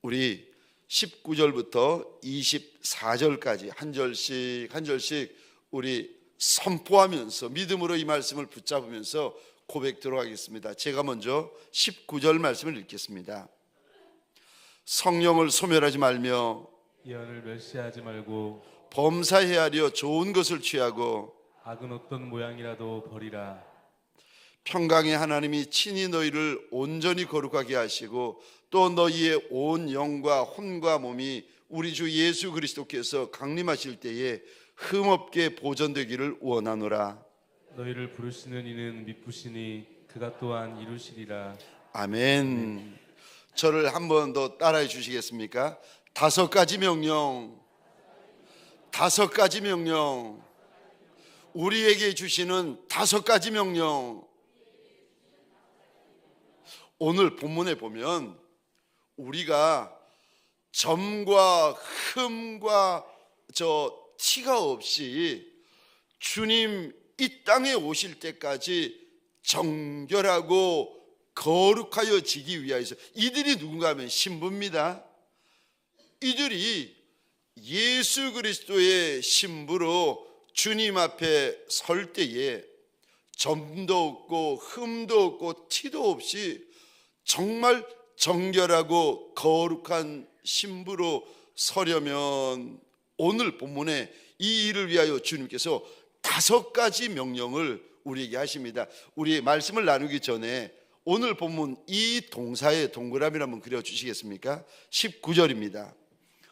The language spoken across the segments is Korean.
우리 19절부터 24절까지 한 절씩 한 절씩 우리 선포하면서 믿음으로 이 말씀을 붙잡으면서 고백하도록 하겠습니다. 제가 먼저 19절 말씀을 읽겠습니다. 성령을 소멸하지 말며 예언을 멸시하지 말고 범사에 하려 좋은 것을 취하고 악은 어떤 모양이라도 버리라. 평강의 하나님이 친히 너희를 온전히 거룩하게 하시고 또 너희의 온 영과 혼과 몸이 우리 주 예수 그리스도께서 강림하실 때에 흠없게 보존되기를 원하노라. 너희를 부르시는 이는 미쁘시니 그가 또한 이루시리라. 아멘. 저를 한 번 더 따라해 주시겠습니까? 5가지 명령, 5가지 명령, 우리에게 주시는 5가지 명령. 오늘 본문에 보면 우리가 점과 흠과 티가 없이 주님 이 땅에 오실 때까지 정결하고 거룩하여 지기 위하여서, 이들이 누군가 하면 신부입니다. 이들이 예수 그리스도의 신부로 주님 앞에 설 때에 점도 없고 흠도 없고 티도 없이 정말 정결하고 거룩한 신부로 서려면 오늘 본문에 이 일을 위하여 주님께서 5가지 명령을 우리에게 하십니다. 우리 말씀을 나누기 전에 오늘 본문 이 동사의 동그라미를 한번 그려주시겠습니까? 19절입니다.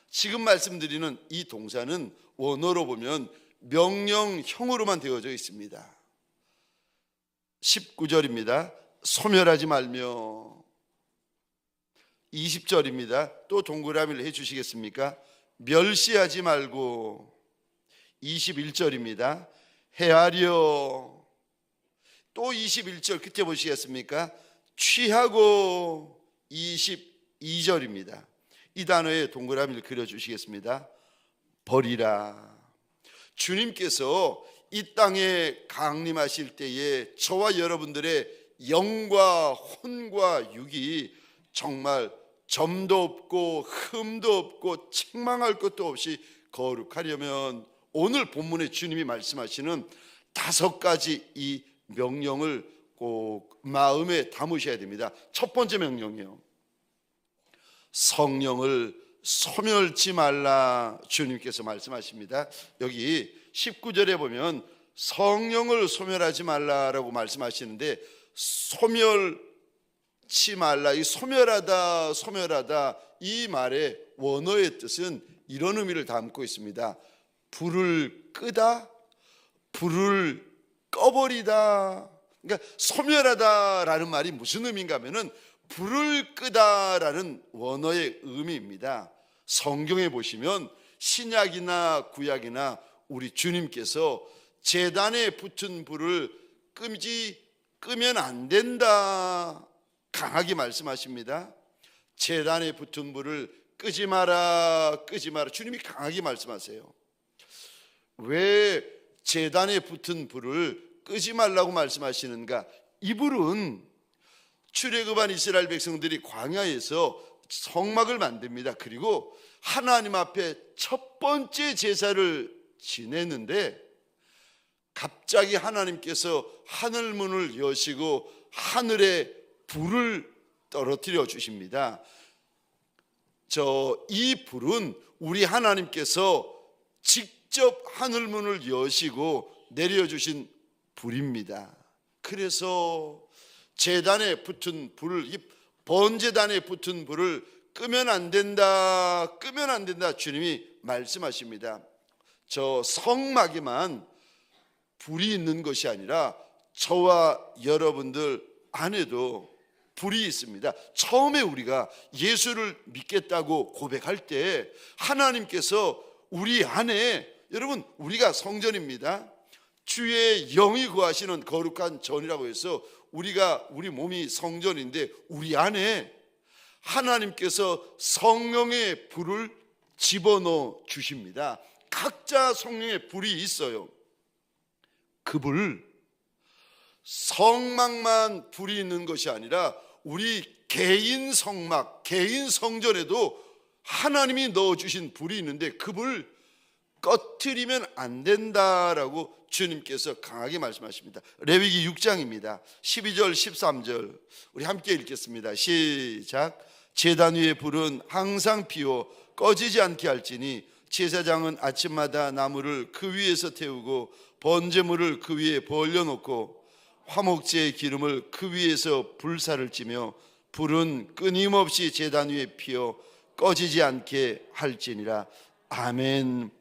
지금 말씀드리는 이 동사는 원어로 보면 명령형으로만 되어져 있습니다. 19절입니다. 소멸하지 말며. 20절입니다. 또 동그라미를 해주시겠습니까? 멸시하지 말고. 21절입니다. 헤아려. 또 21절 끝에 보시겠습니까? 취하고. 22절입니다. 이 단어에 동그라미를 그려주시겠습니다. 버리라. 주님께서 이 땅에 강림하실 때에 저와 여러분들의 영과 혼과 육이 정말 점도 없고 흠도 없고 책망할 것도 없이 거룩하려면 오늘 본문에 주님이 말씀하시는 5가지 이 명령을 꼭 마음에 담으셔야 됩니다. 첫 번째 명령이요, 성령을 소멸치 말라. 주님께서 말씀하십니다. 여기 19절에 보면 성령을 소멸하지 말라라고 말씀하시는데, 소멸치 말라, 이 소멸하다 소멸하다 이 말의 원어의 뜻은 이런 의미를 담고 있습니다. 불을 끄다, 불을 꺼버리다. 그러니까 소멸하다라는 말이 무슨 의미인가 하면은 불을 끄다라는 원어의 의미입니다. 성경에 보시면 신약이나 구약이나 우리 주님께서 제단에 붙은 불을 끄면 안 된다 강하게 말씀하십니다. 제단에 붙은 불을 끄지 마라, 끄지 마라. 주님이 강하게 말씀하세요. 왜 제단에 붙은 불을 끄지 말라고 말씀하시는가? 이 불은 출애굽한 이스라엘 백성들이 광야에서 성막을 만듭니다. 그리고 하나님 앞에 첫 번째 제사를 지냈는데 갑자기 하나님께서 하늘문을 여시고 하늘에 불을 떨어뜨려 주십니다. 이 불은 우리 하나님께서 직접 하늘문을 여시고 내려주신 불입니다. 그래서 제단에 붙은 불을, 이 번제단에 붙은 불을 끄면 안 된다, 끄면 안 된다 주님이 말씀하십니다. 성막에만 불이 있는 것이 아니라 저와 여러분들 안에도 불이 있습니다. 처음에 우리가 예수를 믿겠다고 고백할 때 하나님께서 우리 안에, 여러분 우리가 성전입니다. 주의 영이 거하시는 거룩한 전이라고 해서 우리 몸이 성전인데 우리 안에 하나님께서 성령의 불을 집어넣어 주십니다. 각자 성령의 불이 있어요. 그 불, 성막만 불이 있는 것이 아니라 우리 개인 성막, 개인 성전에도 하나님이 넣어주신 불이 있는데 그 불 꺼트리면 안 된다라고 주님께서 강하게 말씀하십니다. 레위기 6장입니다. 12절 13절 우리 함께 읽겠습니다. 시작. 제단 위의 불은 항상 피워 꺼지지 않게 할지니 제사장은 아침마다 나무를 그 위에서 태우고 번제물을 그 위에 벌려놓고 화목제의 기름을 그 위에서 불사를 찌며 불은 끊임없이 제단 위에 피어 꺼지지 않게 할지니라. 아멘.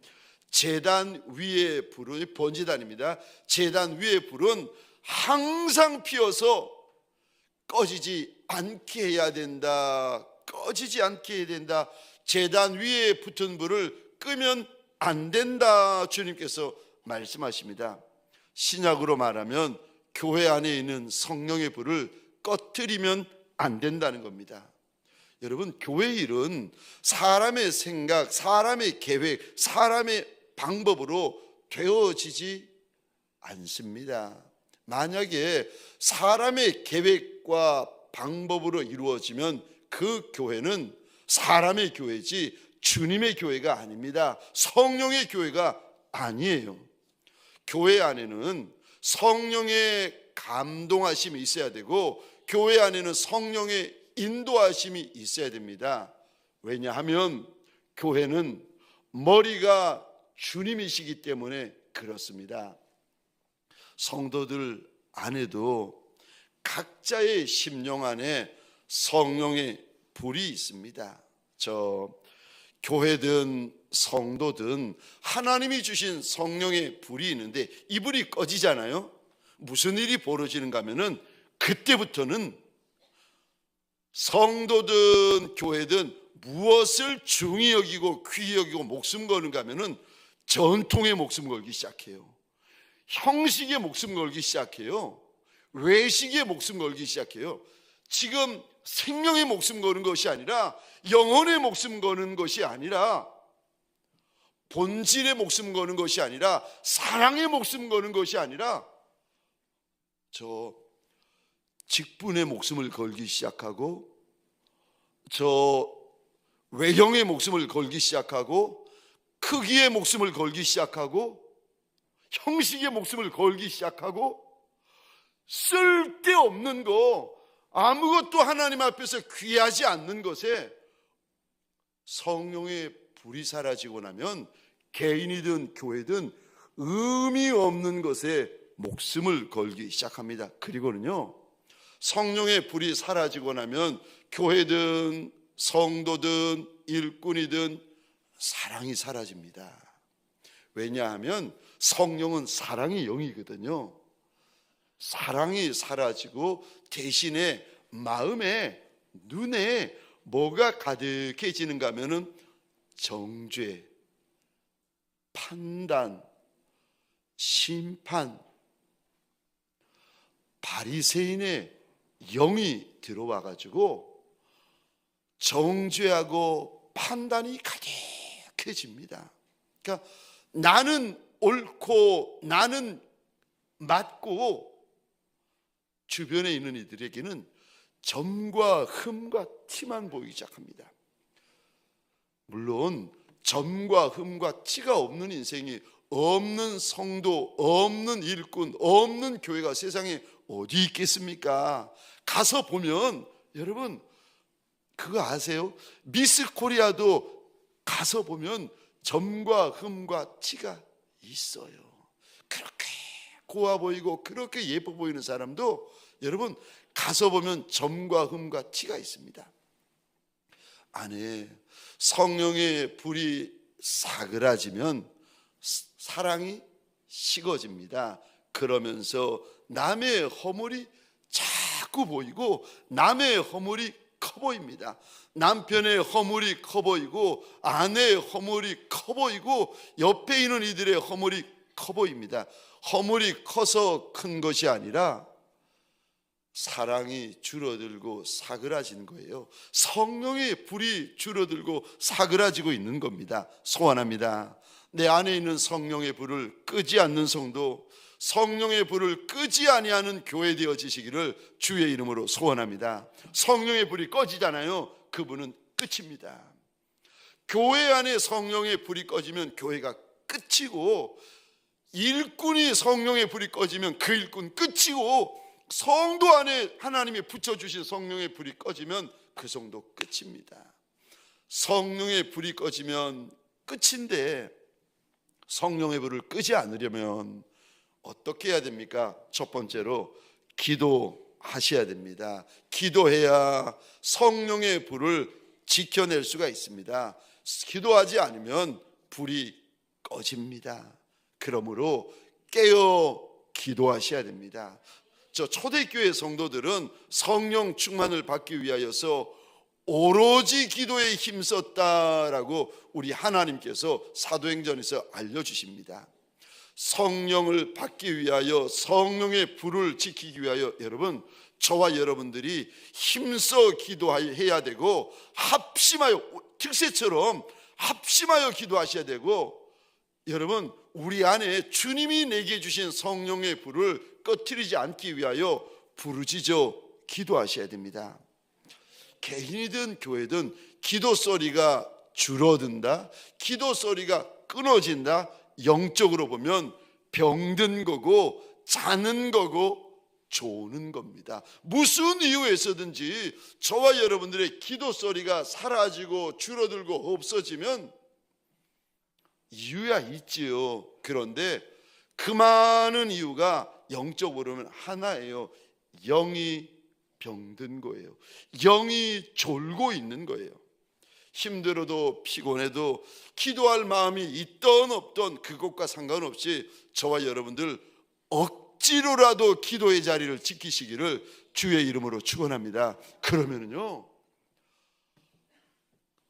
제단 위의 불은 번제단입니다. 제단 위의 불은 항상 피어서 꺼지지 않게 해야 된다. 꺼지지 않게 해야 된다. 제단 위에 붙은 불을 끄면 안 된다. 주님께서 말씀하십니다. 신약으로 말하면 교회 안에 있는 성령의 불을 꺼트리면 안 된다는 겁니다. 여러분, 교회 일은 사람의 생각, 사람의 계획, 사람의 방법으로 되어지지 않습니다. 만약에 사람의 계획과 방법으로 이루어지면 그 교회는 사람의 교회지 주님의 교회가 아닙니다. 성령의 교회가 아니에요. 교회 안에는 성령의 감동하심이 있어야 되고 교회 안에는 성령의 인도하심이 있어야 됩니다. 왜냐하면 교회는 머리가 주님이시기 때문에 그렇습니다. 성도들 안에도 각자의 심령 안에 성령의 불이 있습니다. 교회든 성도든 하나님이 주신 성령의 불이 있는데 이 불이 꺼지잖아요. 무슨 일이 벌어지는가 하면은 그때부터는 성도든 교회든 무엇을 중히 여기고 귀히 여기고 목숨 거는가 하면은 전통에 목숨 걸기 시작해요. 형식에 목숨 걸기 시작해요. 외식에 목숨 걸기 시작해요. 지금 생명에 목숨 거는 것이 아니라 영혼에 목숨 거는 것이 아니라 본질에 목숨 거는 것이 아니라 사랑에 목숨 거는 것이 아니라 직분에 목숨을 걸기 시작하고 외형에 목숨을 걸기 시작하고 크기에 목숨을 걸기 시작하고 형식에 목숨을 걸기 시작하고 쓸데없는 거 아무것도 하나님 앞에서 귀하지 않는 것에 성령의 불이 사라지고 나면 개인이든 교회든 의미 없는 것에 목숨을 걸기 시작합니다. 그리고는요, 성령의 불이 사라지고 나면 교회든 성도든 일꾼이든 사랑이 사라집니다. 왜냐하면 성령은 사랑의 영이거든요. 사랑이 사라지고 대신에 마음에 눈에 뭐가 가득해지는가 하면은 정죄, 판단, 심판, 바리새인의 영이 들어와 가지고 정죄하고 판단이 가득해집니다. 그러니까 나는 옳고 나는 맞고 주변에 있는 이들에게는 점과 흠과 티만 보이기 시작합니다. 물론 점과 흠과 티가 없는 인생이 없는 성도, 없는 일꾼, 없는 교회가 세상에 어디 있겠습니까? 가서 보면 여러분 그거 아세요? 미스 코리아도 가서 보면 점과 흠과 티가 있어요. 그렇게 고와 보이고 그렇게 예뻐 보이는 사람도 여러분 가서 보면 점과 흠과 티가 있습니다. 안에 성령의 불이 사그라지면 사랑이 식어집니다. 그러면서 남의 허물이 자꾸 보이고 남의 허물이 커 보입니다. 남편의 허물이 커 보이고 아내의 허물이 커 보이고 옆에 있는 이들의 허물이 커 보입니다. 허물이 커서 큰 것이 아니라 사랑이 줄어들고 사그라지는 거예요. 성령의 불이 줄어들고 사그라지고 있는 겁니다. 소원합니다. 내 안에 있는 성령의 불을 끄지 않는 성도, 성령의 불을 끄지 아니하는 교회 되어지시기를 주의 이름으로 소원합니다. 성령의 불이 꺼지잖아요. 그 불은 끝입니다. 교회 안에 성령의 불이 꺼지면 교회가 끝이고, 일꾼이 성령의 불이 꺼지면 그 일꾼 끝이고, 성도 안에 하나님이 붙여주신 성령의 불이 꺼지면 그 성도 끝입니다. 성령의 불이 꺼지면 끝인데, 성령의 불을 끄지 않으려면 어떻게 해야 됩니까? 첫 번째로 기도하셔야 됩니다. 기도해야 성령의 불을 지켜낼 수가 있습니다. 기도하지 않으면 불이 꺼집니다. 그러므로 깨어 기도하셔야 됩니다. 저 초대교회 성도들은 성령 충만을 받기 위하여서 오로지 기도에 힘썼다라고 우리 하나님께서 사도행전에서 알려주십니다. 성령을 받기 위하여, 성령의 불을 지키기 위하여 여러분, 저와 여러분들이 힘써 기도해야 되고, 합심하여, 특세처럼 합심하여 기도하셔야 되고, 여러분, 우리 안에 주님이 내게 주신 성령의 불을 꺼트리지 않기 위하여 부르짖어 기도하셔야 됩니다. 개인이든 교회든 기도 소리가 줄어든다, 기도 소리가 끊어진다, 영적으로 보면 병든 거고 자는 거고 조는 겁니다. 무슨 이유에서든지 저와 여러분들의 기도 소리가 사라지고 줄어들고 없어지면 이유야 있지요. 그런데 그 많은 이유가 영적으로는 하나예요. 영이 병든 거예요. 영이 졸고 있는 거예요. 힘들어도 피곤해도 기도할 마음이 있던 없던 그것과 상관없이 저와 여러분들 억지로라도 기도의 자리를 지키시기를 주의 이름으로 축원합니다. 그러면은요,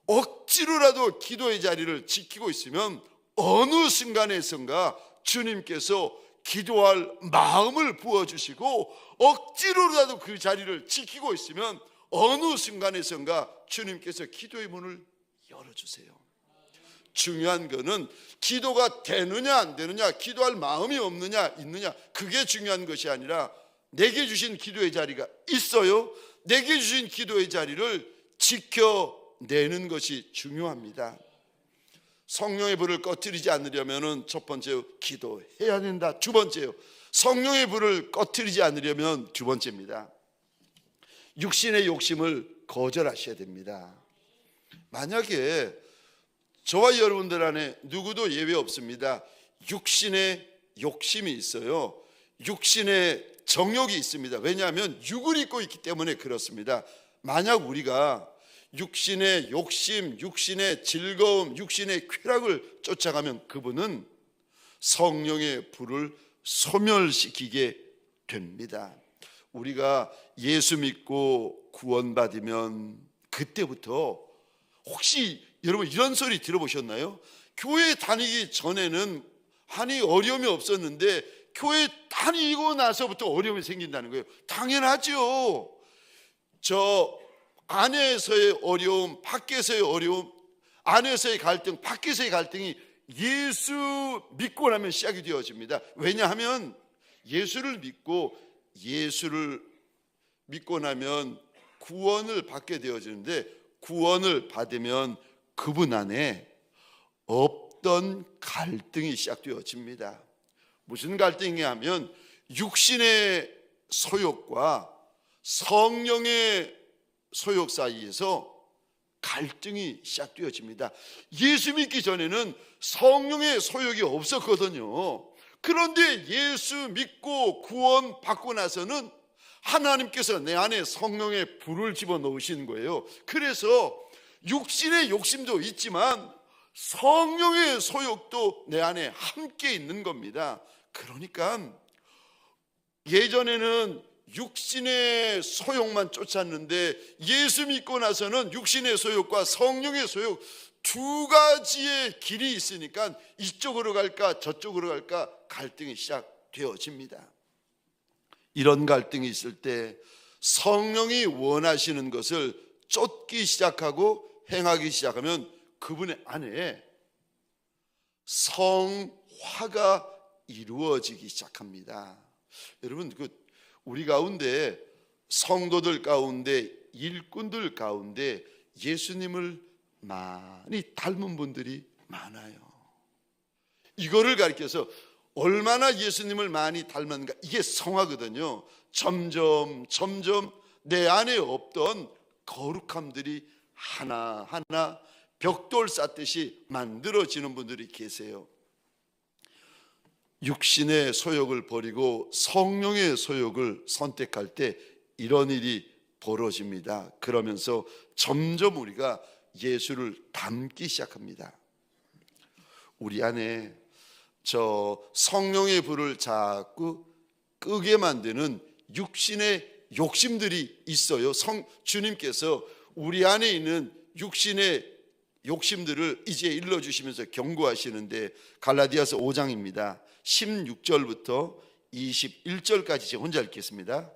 억지로라도 기도의 자리를 지키고 있으면 어느 순간에선가 주님께서 기도할 마음을 부어주시고, 억지로라도 그 자리를 지키고 있으면 어느 순간에선가 주님께서 기도의 문을 열어주세요. 중요한 거는 기도가 되느냐 안 되느냐, 기도할 마음이 없느냐 있느냐, 그게 중요한 것이 아니라 내게 주신 기도의 자리가 있어요. 내게 주신 기도의 자리를 지켜내는 것이 중요합니다. 성령의 불을 꺼트리지 않으려면 첫 번째 기도해야 된다. 두 번째요, 성령의 불을 꺼트리지 않으려면 두 번째입니다. 육신의 욕심을 거절하셔야 됩니다. 만약에 저와 여러분들 안에 누구도 예외 없습니다. 육신의 욕심이 있어요. 육신의 정욕이 있습니다. 왜냐하면 육을 입고 있기 때문에 그렇습니다. 만약 우리가 육신의 욕심, 육신의 즐거움, 육신의 쾌락을 쫓아가면 그분은 성령의 불을 소멸시키게 됩니다. 우리가 예수 믿고 구원받으면 그때부터, 혹시 여러분 이런 소리 들어보셨나요? 교회 다니기 전에는 한이 어려움이 없었는데 교회 다니고 나서부터 어려움이 생긴다는 거예요. 당연하죠. 저 안에서의 어려움, 밖에서의 어려움, 안에서의 갈등, 밖에서의 갈등이 예수 믿고 나면 시작이 되어집니다. 왜냐하면 예수를 믿고 나면 구원을 받게 되어지는데, 구원을 받으면 그분 안에 없던 갈등이 시작되어집니다. 무슨 갈등이냐 하면 육신의 소욕과 성령의 소욕 사이에서 갈등이 시작되어집니다. 예수 믿기 전에는 성령의 소욕이 없었거든요. 그런데 예수 믿고 구원 받고 나서는 하나님께서 내 안에 성령의 불을 집어넣으시는 거예요. 그래서 육신의 욕심도 있지만 성령의 소욕도 내 안에 함께 있는 겁니다. 그러니까 예전에는 육신의 소욕만 쫓았는데 예수 믿고 나서는 육신의 소욕과 성령의 소욕 두 가지의 길이 있으니까 이쪽으로 갈까 저쪽으로 갈까 갈등이 시작되어집니다. 이런 갈등이 있을 때 성령이 원하시는 것을 쫓기 시작하고 행하기 시작하면 그분의 안에 성화가 이루어지기 시작합니다. 여러분, 우리 가운데, 성도들 가운데, 일꾼들 가운데 예수님을 많이 닮은 분들이 많아요. 이거를 가리켜서 얼마나 예수님을 많이 닮았는가, 이게 성화거든요. 점점 내 안에 없던 거룩함들이 하나하나 벽돌 쌓듯이 만들어지는 분들이 계세요. 육신의 소욕을 버리고 성령의 소욕을 선택할 때 이런 일이 벌어집니다. 그러면서 점점 우리가 예수를 닮기 시작합니다. 우리 안에 저 성령의 불을 자꾸 끄게 만드는 육신의 욕심들이 있어요. 주님께서 우리 안에 있는 육신의 욕심들을 이제 일러주시면서 경고하시는데, 갈라디아서 5장입니다 16절부터 21절까지 제가 혼자 읽겠습니다.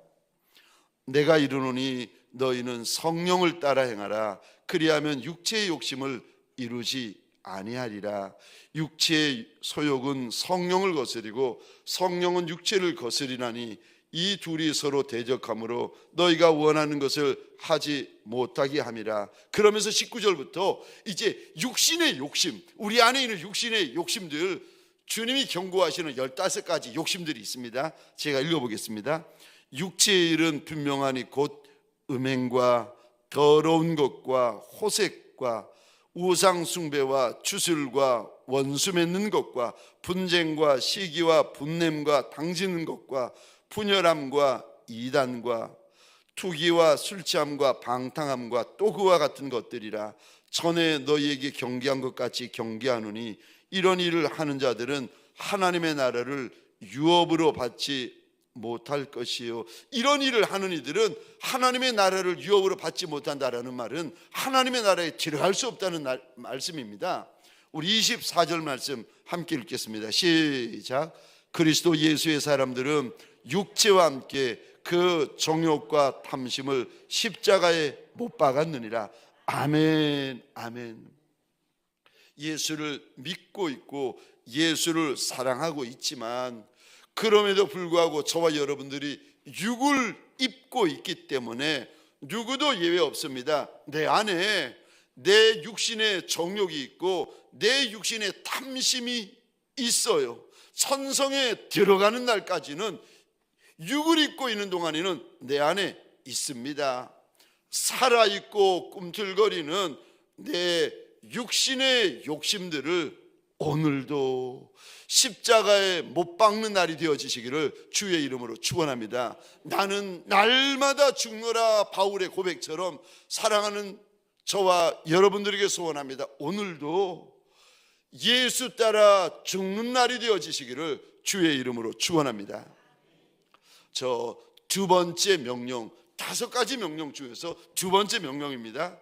내가 이르노니 너희는 성령을 따라 행하라. 그리하면 육체의 욕심을 이루지 아니하리라. 육체의 소욕은 성령을 거스리고 성령은 육체를 거스리나니 이 둘이 서로 대적하므로 너희가 원하는 것을 하지 못하게 함이라. 그러면서 19절부터 이제 육신의 욕심, 우리 안에 있는 육신의 욕심들, 주님이 경고하시는 15가지 욕심들이 있습니다. 제가 읽어보겠습니다. 육체의 일은 분명하니 곧 음행과 더러운 것과 호색과 우상 숭배와 주술과 원수 맺는 것과 분쟁과 시기와 분냄과 당지는 것과 분열함과 이단과 투기와 술취함과 방탕함과 또 그와 같은 것들이라. 전에 너희에게 경계한 것 같이 경계하노니 이런 일을 하는 자들은 하나님의 나라를 유업으로 받지 못할 것이요. 이런 일을 하는 이들은 하나님의 나라를 유업으로 받지 못한다라는 말은 하나님의 나라에 들어갈 수 없다는 말씀입니다. 우리 24절 말씀 함께 읽겠습니다. 시작. 그리스도 예수의 사람들은 육체와 함께 그 정욕과 탐심을 십자가에 못 박았느니라. 아멘, 아멘. 예수를 믿고 있고 예수를 사랑하고 있지만, 그럼에도 불구하고 저와 여러분들이 육을 입고 있기 때문에 누구도 예외 없습니다. 내 안에 내 육신의 정욕이 있고 내 육신의 탐심이 있어요. 천성에 들어가는 날까지는 육을 입고 있는 동안에는 내 안에 있습니다. 살아있고 꿈틀거리는 내 육신의 욕심들을 오늘도 십자가에 못 박는 날이 되어지시기를 주의 이름으로 축원합니다. 나는 날마다 죽노라, 바울의 고백처럼 사랑하는 저와 여러분들에게 소원합니다. 오늘도 예수 따라 죽는 날이 되어지시기를 주의 이름으로 축원합니다. 저 두 번째 명령, 5가지 명령 중에서 두 번째 명령입니다.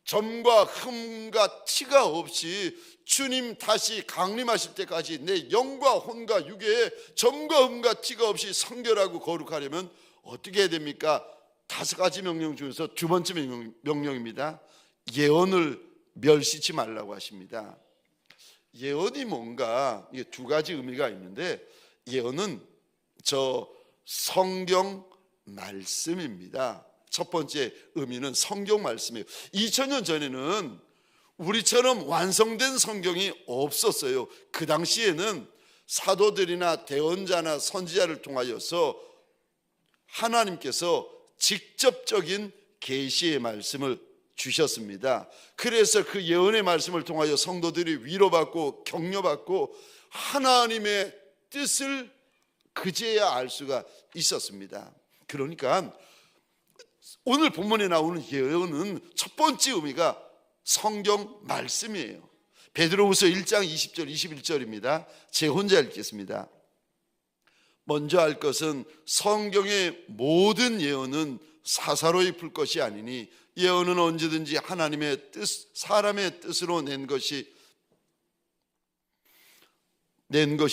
점과 흠과 티가 없이 주님 다시 강림하실 때까지 내 영과 혼과 육에 점과 흠과 티가 없이 성결하고 거룩하려면 어떻게 해야 됩니까? 5가지 명령 중에서 두 번째 명령입니다. 예언을 멸시치 말라고 하십니다. 예언이 뭔가, 이게 2가지 의미가 있는데, 예언은 저 성경 말씀입니다. 첫 번째 의미는 성경 말씀이에요. 2000년 전에는 우리처럼 완성된 성경이 없었어요. 그 당시에는 사도들이나 대언자나 선지자를 통하여서 하나님께서 직접적인 계시의 말씀을 주셨습니다. 그래서 그 예언의 말씀을 통하여 성도들이 위로받고 격려받고 하나님의 뜻을 그제야 알 수가 있었습니다. 그러니까 오늘 본문에 나오는 예언은 첫 번째 의미가 성경 말씀이에요. 베드로후서 1장 20절 21절입니다. 제 혼자 읽겠습니다. 먼저 알 것은 성경의 모든 예언은 사사로이 풀 것이 아니니 예언은 언제든지 하나님의 뜻, 사람의 뜻으로 낸 것이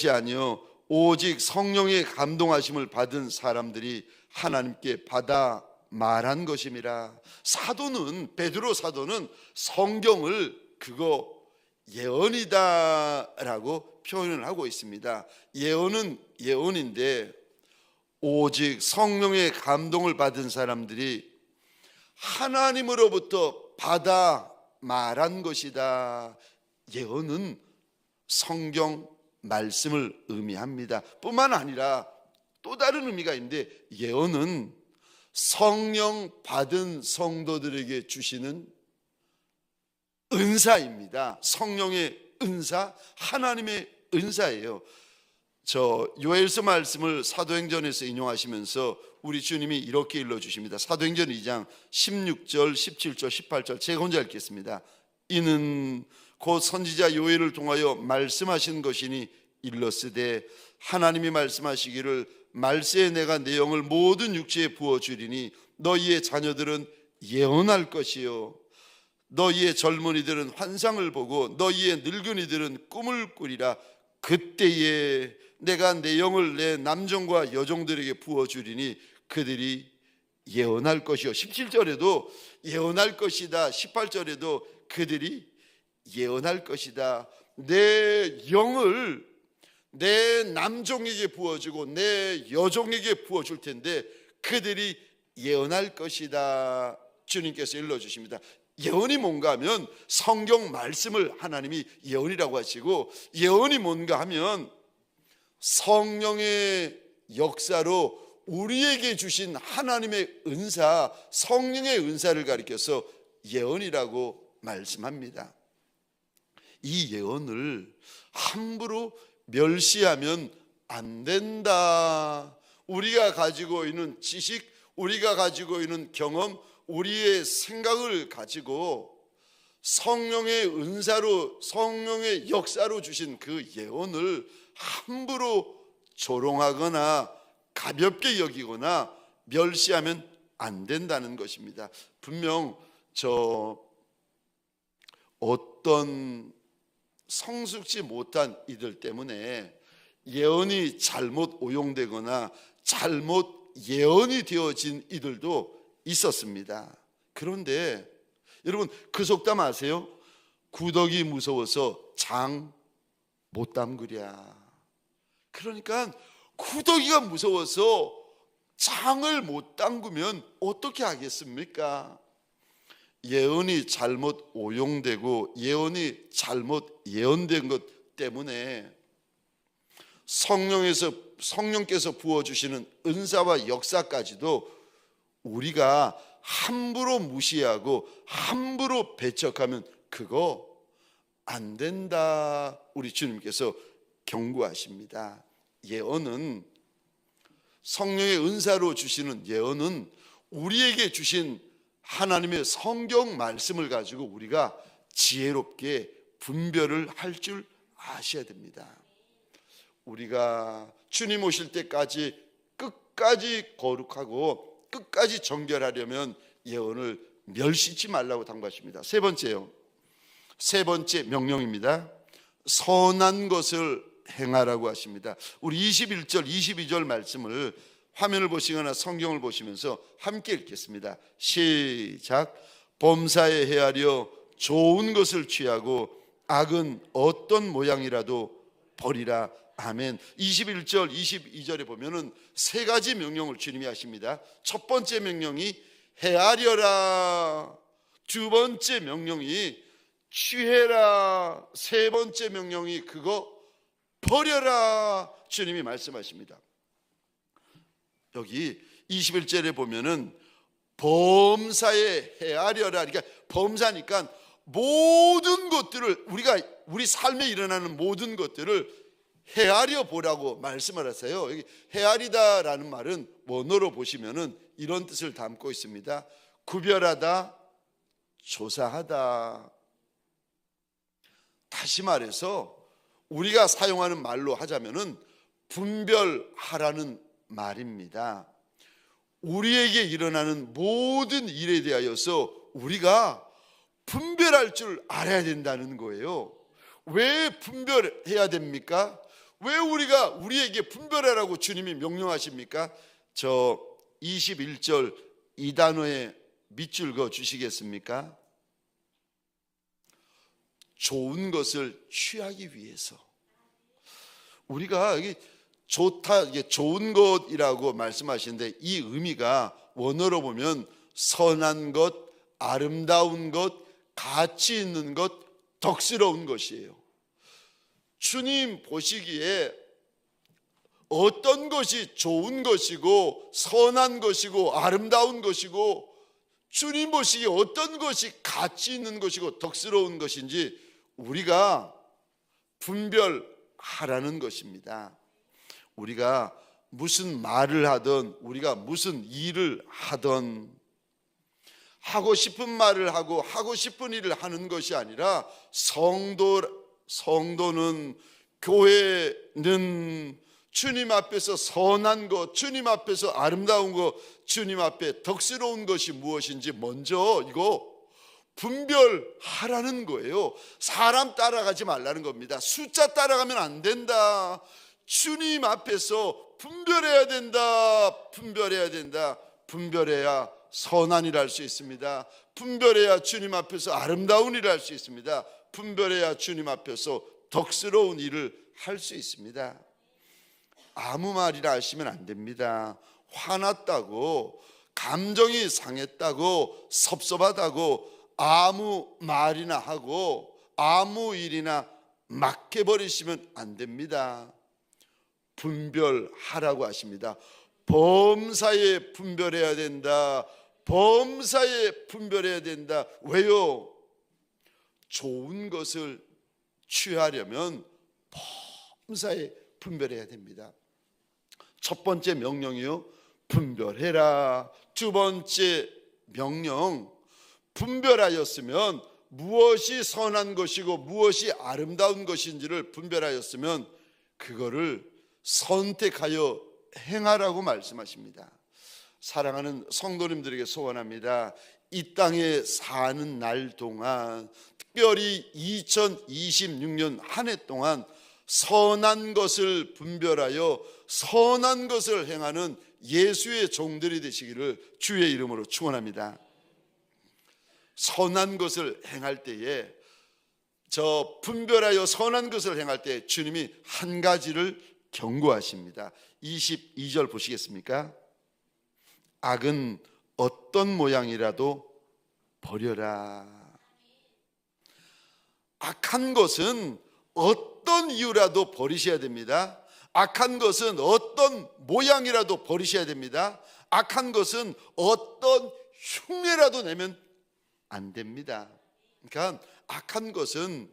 아니요 오직 성령의 감동하심을 받은 사람들이 하나님께 받아 말한 것임이라. 베드로 사도는 성경을 그거 예언이다라고 표현을 하고 있습니다. 예언은 예언인데 오직 성령의 감동을 받은 사람들이 하나님으로부터 받아 말한 것이다. 예언은 성경 말씀을 의미합니다. 뿐만 아니라 또 다른 의미가 있는데, 예언은 성령 받은 성도들에게 주시는 은사입니다. 성령의 은사, 하나님의 은사예요. 저 요엘서 말씀을 사도행전에서 인용하시면서 우리 주님이 이렇게 일러주십니다. 사도행전 2장 16절, 17절, 18절 제가 혼자 읽겠습니다. 이는 곧 선지자 요엘을 통하여 말씀하신 것이니 일러스되 하나님이 말씀하시기를 말세에 내가 내 영을 모든 육체에 부어주리니 너희의 자녀들은 예언할 것이요 너희의 젊은이들은 환상을 보고 너희의 늙은이들은 꿈을 꾸리라. 그때에 내가 내 영을 내 남종과 여종들에게 부어주리니 그들이 예언할 것이요. 17절에도 예언할 것이다. 18절에도 그들이 예언할 것이다. 내 영을 내 남종에게 부어주고 내 여종에게 부어줄 텐데 그들이 예언할 것이다. 주님께서 일러주십니다. 예언이 뭔가 하면 성경 말씀을 하나님이 예언이라고 하시고, 예언이 뭔가 하면 성령의 역사로 우리에게 주신 하나님의 은사, 성령의 은사를 가리켜서 예언이라고 말씀합니다. 이 예언을 함부로 멸시하면 안 된다. 우리가 가지고 있는 지식, 우리가 가지고 있는 경험, 우리의 생각을 가지고 성령의 은사로, 성령의 역사로 주신 그 예언을 함부로 조롱하거나 가볍게 여기거나 멸시하면 안 된다는 것입니다. 분명 어떤 성숙지 못한 이들 때문에 예언이 잘못 오용되거나 잘못 예언이 되어진 이들도 있었습니다. 그런데 여러분, 그 속담 아세요? 구더기 무서워서 장 못 담그랴. 그러니까 구더기가 무서워서 장을 못 담그면 어떻게 하겠습니까? 예언이 잘못 오용되고 예언이 잘못 예언된 것 때문에 성령께서 부어주시는 은사와 역사까지도 우리가 함부로 무시하고 함부로 배척하면 그거 안 된다. 우리 주님께서 경고하십니다. 예언은, 성령의 은사로 주시는 예언은 우리에게 주신 하나님의 성경 말씀을 가지고 우리가 지혜롭게 분별을 할 줄 아셔야 됩니다. 우리가 주님 오실 때까지 끝까지 거룩하고 끝까지 정결하려면 예언을 멸시치 말라고 당부하십니다. 세 번째 명령입니다. 선한 것을 행하라고 하십니다. 우리 21절 22절 말씀을 화면을 보시거나 성경을 보시면서 함께 읽겠습니다. 시작. 범사에 헤아려 좋은 것을 취하고 악은 어떤 모양이라도 버리라. 아멘. 21절 22절에 보면은 세 가지 명령을 주님이 하십니다. 첫 번째 명령이 헤아려라, 두 번째 명령이 취해라, 세 번째 명령이 그거 버려라. 주님이 말씀하십니다. 여기 21절에 보면은 범사에 헤아려라. 그러니까 범사니까 모든 것들을, 우리 삶에 일어나는 모든 것들을 헤아려 보라고 말씀을 하세요. 여기 헤아리다라는 말은 원어로 보시면은 이런 뜻을 담고 있습니다. 구별하다, 조사하다. 다시 말해서 우리가 사용하는 말로 하자면은 분별하라는 말입니다. 우리에게 일어나는 모든 일에 대하여서 우리가 분별할 줄 알아야 된다는 거예요. 왜 분별해야 됩니까? 왜 우리에게 분별하라고 주님이 명령하십니까? 저 21절 이 단어에 밑줄 그어 주시겠습니까? 좋은 것을 취하기 위해서. 우리가 이게 좋다, 이게 좋은 것이라고 말씀하시는데 이 의미가 원어로 보면 선한 것, 아름다운 것, 가치 있는 것, 덕스러운 것이에요. 주님 보시기에 어떤 것이 좋은 것이고 선한 것이고 아름다운 것이고 주님 보시기에 어떤 것이 가치 있는 것이고 덕스러운 것인지 우리가 분별하라는 것입니다. 우리가 무슨 말을 하든 우리가 무슨 일을 하든 하고 싶은 말을 하고 하고 싶은 일을 하는 것이 아니라 성도는 교회는 주님 앞에서 선한 것, 주님 앞에서 아름다운 것, 주님 앞에 덕스러운 것이 무엇인지 먼저 이거 분별하라는 거예요. 사람 따라가지 말라는 겁니다. 숫자 따라가면 안 된다. 주님 앞에서 분별해야 된다. 분별해야 된다. 분별해야 선한 일을 할 수 있습니다. 분별해야 주님 앞에서 아름다운 일을 할 수 있습니다. 분별해야 주님 앞에서 덕스러운 일을 할 수 있습니다. 아무 말이나 하시면 안 됩니다. 화났다고, 감정이 상했다고, 섭섭하다고 아무 말이나 하고 아무 일이나 막 해버리시면 안 됩니다. 분별하라고 하십니다. 범사에 분별해야 된다. 범사에 분별해야 된다. 왜요? 좋은 것을 취하려면 범사에 분별해야 됩니다. 첫 번째 명령이요, 분별해라. 두 번째 명령, 분별하였으면 무엇이 선한 것이고 무엇이 아름다운 것인지를 분별하였으면 그거를 선택하여 행하라고 말씀하십니다. 사랑하는 성도님들에게 소원합니다. 이 땅에 사는 날 동안, 특별히 2026년 한 해 동안 선한 것을 분별하여 선한 것을 행하는 예수의 종들이 되시기를 주의 이름으로 축원합니다. 선한 것을 행할 때에, 저 분별하여 선한 것을 행할 때 주님이 한 가지를 경고하십니다. 22절 보시겠습니까? 악은 어떤 모양이라도 버려라. 악한 것은 어떤 이유라도 버리셔야 됩니다. 악한 것은 어떤 모양이라도 버리셔야 됩니다. 악한 것은 어떤 흉내라도 내면 안 됩니다. 그러니까 악한 것은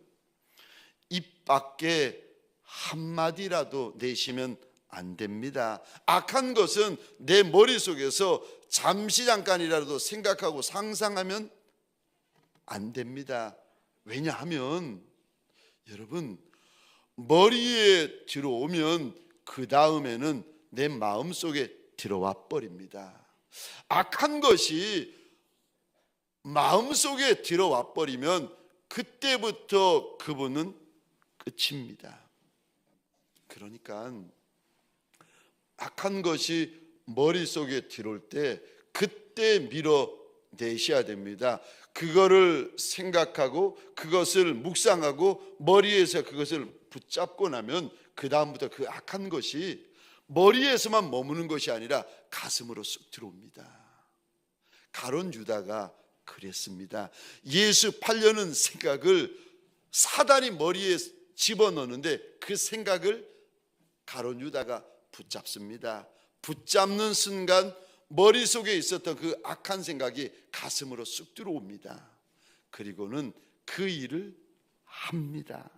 입 밖에 한마디라도 내시면 안 됩니다. 악한 것은 내 머릿속에서 잠시 잠깐이라도 생각하고 상상하면 안 됩니다. 왜냐하면 여러분, 머리에 들어오면 그 다음에는 내 마음속에 들어와 버립니다. 악한 것이 마음속에 들어와 버리면 그때부터 그분은 끝입니다. 그러니까 악한 것이 머릿속에 들어올 때 그때 밀어내셔야 됩니다. 그거를 생각하고 그것을 묵상하고 머리에서 그것을 붙잡고 나면 그 다음부터 그 악한 것이 머리에서만 머무는 것이 아니라 가슴으로 쑥 들어옵니다. 가룟 유다가 그랬습니다. 예수 팔려는 생각을 사단이 머리에 집어넣는데 그 생각을 가룟 유다가 붙잡습니다. 붙잡는 순간 머릿속에 있었던 그 악한 생각이 가슴으로 쑥 들어옵니다. 그리고는 그 일을 합니다.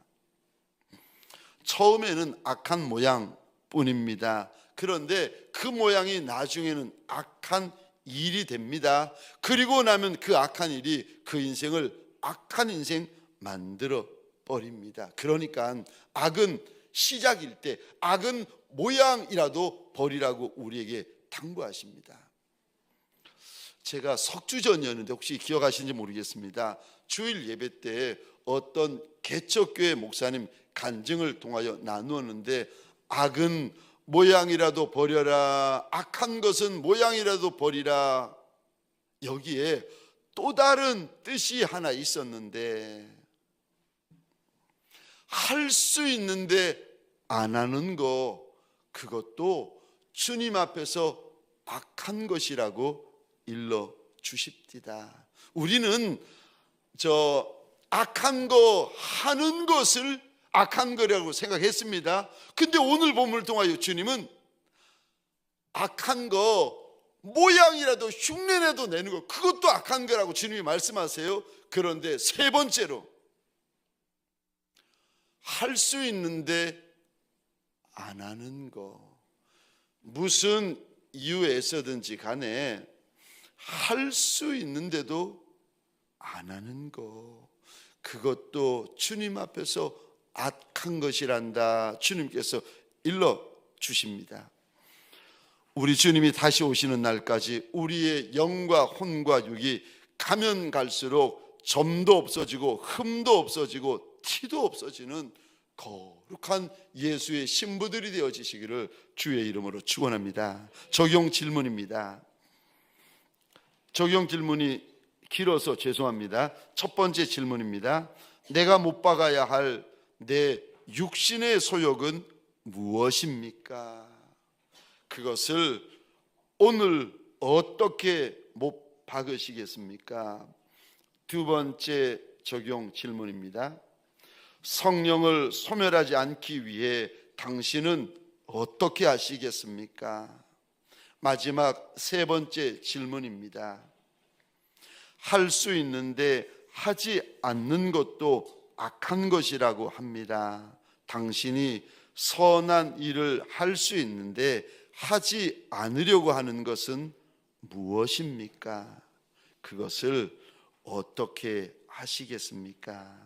처음에는 악한 모양뿐입니다. 그런데 그 모양이 나중에는 악한 일이 됩니다. 그리고 나면 그 악한 일이 그 인생을 악한 인생 만들어 버립니다. 그러니까 악은 시작일 때 악은 모양이라도 버리라고 우리에게 당부하십니다. 제가 석주 전이었는데 혹시 기억하시는지 모르겠습니다. 주일 예배 때 어떤 개척교회 목사님 간증을 통하여 나누었는데, 악은 모양이라도 버려라, 악한 것은 모양이라도 버리라, 여기에 또 다른 뜻이 하나 있었는데, 할 수 있는데 안 하는 거, 그것도 주님 앞에서 악한 것이라고 일러 주십디다. 우리는 악한 거 하는 것을 악한 거라고 생각했습니다. 근데 오늘 본문을 통하여 주님은 악한 거 모양이라도 흉내내도 내는 거, 그것도 악한 거라고 주님이 말씀하세요. 그런데 세 번째로, 할 수 있는데 안 하는 거, 무슨 이유에서든지 간에 할 수 있는데도 안 하는 거, 그것도 주님 앞에서 악한 것이란다. 주님께서 일러 주십니다. 우리 주님이 다시 오시는 날까지 우리의 영과 혼과 육이 가면 갈수록 점도 없어지고 흠도 없어지고 티도 없어지는 거룩한 예수의 신부들이 되어지시기를 주의 이름으로 축원합니다. 적용 질문입니다. 적용 질문이 길어서 죄송합니다. 첫 번째 질문입니다. 내가 못 박아야 할 내 육신의 소욕은 무엇입니까? 그것을 오늘 어떻게 못 박으시겠습니까? 두 번째 적용 질문입니다. 성령을 소멸하지 않기 위해 당신은 어떻게 하시겠습니까? 마지막 세 번째 질문입니다. 할 수 있는데 하지 않는 것도 악한 것이라고 합니다. 당신이 선한 일을 할 수 있는데 하지 않으려고 하는 것은 무엇입니까? 그것을 어떻게 하시겠습니까?